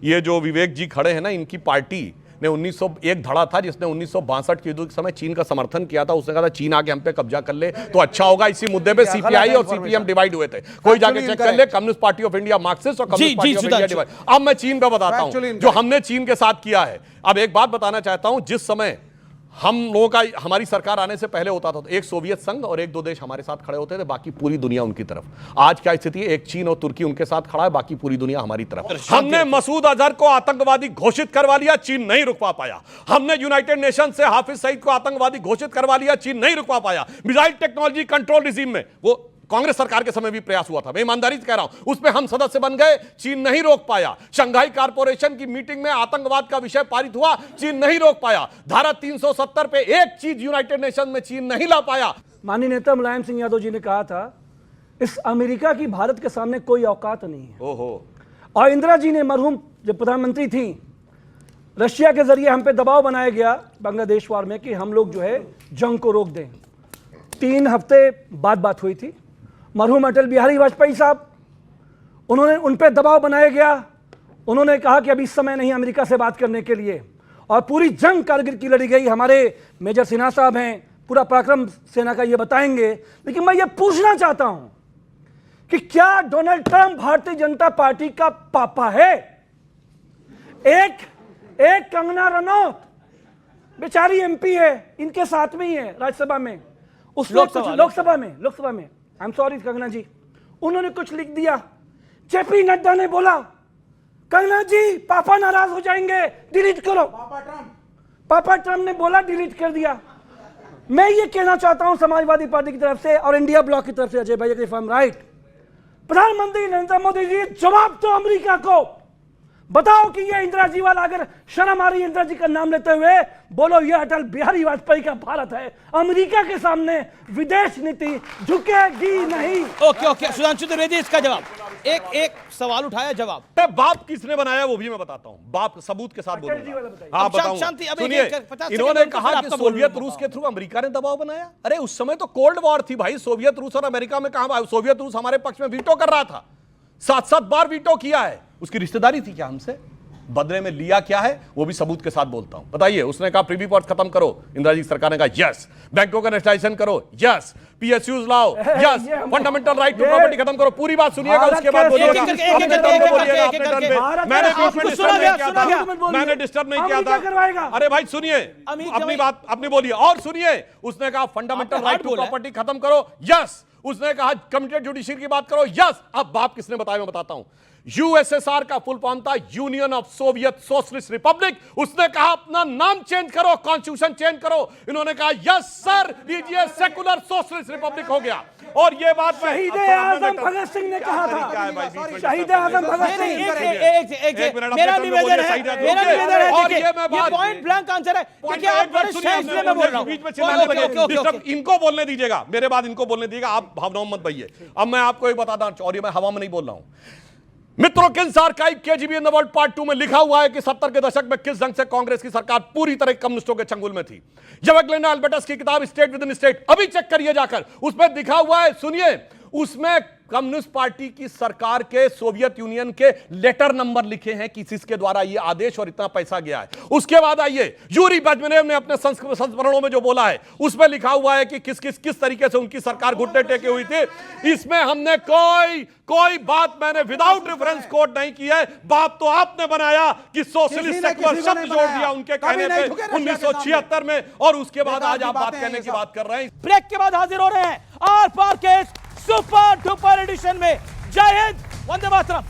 ये जो विवेक जी खड़े हैं ना, इनकी पार्टी ने 1901 धड़ा था जिसने 1962 के युद्ध के समय चीन का समर्थन किया था। उसने कहा था चीन आके हम पे कब्जा कर ले तो अच्छा होगा। इसी मुद्दे पे सीपीआई और सीपीएम डिवाइड हुए थे। कोई जाके चेक कर ले, communist party of India Marxist और communist party of India divide. अब मैं चीन पे बताता हूं जो हमने चीन के साथ किया है। अब एक बात बताना चाहता हूं, जिस समय हम लोगों का हमारी सरकार आने से पहले होता था तो एक सोवियत संघ और एक दो देश हमारे साथ खड़े होते थे, बाकी पूरी दुनिया उनकी तरफ। आज क्या स्थिति है? एक चीन और तुर्की उनके साथ खड़ा है, बाकी पूरी दुनिया हमारी तरफ। हमने मसूद अजहर को आतंकवादी घोषित करवा लिया, चीन नहीं रुकवा पाया। हमने यूनाइटेड नेशन से हाफिज सईद को आतंकवादी घोषित करवा लिया, चीन नहीं रुकवा पाया। मिसाइल टेक्नोलॉजी कंट्रोल रिजीम में वो कांग्रेस सरकार के समय भी प्रयास हुआ था, मैं ईमानदारी से कह रहा हूं, उसमें हम सदस्य बन गए, चीन नहीं रोक पाया। शंघाई कॉर्पोरेशन की मीटिंग में आतंकवाद का विषय पारित हुआ, चीन नहीं रोक पाया। धारा 370 पे एक चीज यूनाइटेड नेशन में चीन नहीं ला पाया। माननीय नेता मुलायम सिंह यादव जी ने कहा था, इस अमेरिका की भारत के सामने कोई औकात नहीं है। ओहो। और इंदिरा जी ने, मरहूम जब प्रधानमंत्री थी, रशिया के जरिए हम पे दबाव बनाया गया बांग्लादेश वार में कि हम लोग जो है जंग को रोक दें। 3 हफ्ते बाद बात हुई थी। मरहूम अटल बिहारी वाजपेयी साहब, उन्होंने उन पे दबाव बनाया गया। उन्होंने कहा कि अभी समय नहीं अमेरिका से बात करने के लिए, और पूरी जंग कारगिल की लड़ी गई। हमारे मेजर सिन्हा साहब हैं, पूरा पराक्रम सेना का ये बताएंगे। लेकिन मैं ये पूछना चाहता हूं कि क्या Donald Trump Bharatiya Janata party का पापा है? एक कंगना रनौत बेचारी एमपी है, इनके साथ में ही है राज्यसभा में, उसने लोकसभा में आई एम सॉरी कंगना जी, उन्होंने कुछ लिख दिया। जेपी नड्डा ने बोला, कंगना जी पापा नाराज हो जाएंगे, डिलीट करो। पापा ट्रंप ने बोला, डिलीट कर दिया। मैं ये कहना चाहता हूं समाजवादी पार्टी की तरफ से और इंडिया ब्लॉक की तरफ से, अजय भाई इफ आई एम राइट, प्रधानमंत्री नरेंद्र मोदी जी जवाब दो अमेरिका को। बताओ कि ये इंदिरा जी वाला, अगर शर्म आ रही है इंदिरा जी का नाम लेते हुए, बोलो ये अटल बिहारी वाजपेयी का भारत है। अमेरिका के सामने विदेश नीति झुकेगी नहीं। ओके सुधांशु त्रिवेदी, इसका जवाब एक सवाल उठाया, जवाब। बाप किसने बनाया वो भी मैं बताता हूं, बाप सबूत के साथ बोलूंगा। हाँ बताऊंगा। सुनिए, इन्होंने कहा कि सोवियत रूस के थ्रू अमेरिका ने दबाव बनाया। अरे उस समय तो कोल्ड वॉर थी भाई, सोवियत रूस और अमेरिका में कहां? सोवियत रूस हमारे पक्ष में वीटो कर रहा था, 7-7 बार वीटो किया है। उसकी रिश्तेदारी थी क्या हमसे? बदले में लिया क्या है वो भी सबूत के साथ बोलता हूं। बताइए, उसने कहा प्रीवी पर्स खत्म करो, इंदिरा जी सरकार ने कहा यस। बैंकों का नेशनलाइजेशन करो, यस। पीएसयूज लाओ, yes. Fundamental right to property खत्म करो। पूरी बात सुनिएगा, उसके बाद बोलिएगा। मैंने डिस्टर्ब नहीं किया था। अरे भाई सुनिए, अपनी बात अपनी बोलिए। और सुनिए, उसने कहा फंडामेंटल राइट टू प्रॉपर्टी खत्म करो, यस। उसने कहा कमिटेड जुडिशरी की बात करो, यस। अब बाप किसने बताया मैं बताता हूं। यूएसएसआर का फुल फॉर्म था union of Soviet socialist Republic. उसने कहा अपना नाम चेंज करो, कॉन्स्टिट्यूशन चेंज करो। इन्होंने कहा यस सर, लीजिए सेकुलर सोशलिस्ट रिपब्लिक हो गया। और ये बात शहीद आजम भगत सिंह ने कहा था। शहीद आजम भगत सिंह, मेरा निवेदन है, और ये पॉइंट ब्लैंक आंसर है कि आप बड़े फैसले में बोल रहा हूं। बीच में चिल्लाने लगे, इनको बोलने दीजिएगा, मेरे बाद इनको बोलने दीजिएगा, आप भावनाओं मत बहिए। अब मैं आपको एक बताता हूं, और ये मैं हवा में नहीं बोल रहा हूं। मित्रों, kills archive KGB in the world part 2 में लिखा हुआ है कि 70 के दशक में किस ढंग से कांग्रेस की सरकार पूरी तरह कम्युनिस्टों के चंगुल में थी। जब ग्लेना अल्बर्टस की किताब स्टेट विद इन स्टेट, अभी चेक करिए जाकर, उसमें दिखा हुआ है, सुनिए, उसमें कम्युनिस्ट पार्टी की सरकार के सोवियत यूनियन के लेटर नंबर लिखे हैं कि किसके द्वारा ये आदेश और इतना पैसा गया है। उसके बाद आइए, यूरी बेजमेनेव ने अपने संस्मरणों में जो बोला है उसमें लिखा हुआ है कि किस तरीके से उनकी सरकार घुटने टेके हुई थी। इसमें हमने कोई बात मैंने विदाउट रेफरेंस कोट नहीं की है। बात तो आपने बनाया कि सोशलिस्ट सेक्युलर शब्द जोड़ दिया उनके कहने पे 1976 में, और उसके बाद आज आप बात कहने की बात कर रहे हैं। ब्रेक के बाद हाजिर हो रहे हैं आर पार के सुपर डुपर एडिशन में। जय हिंद, वंदे मातरम।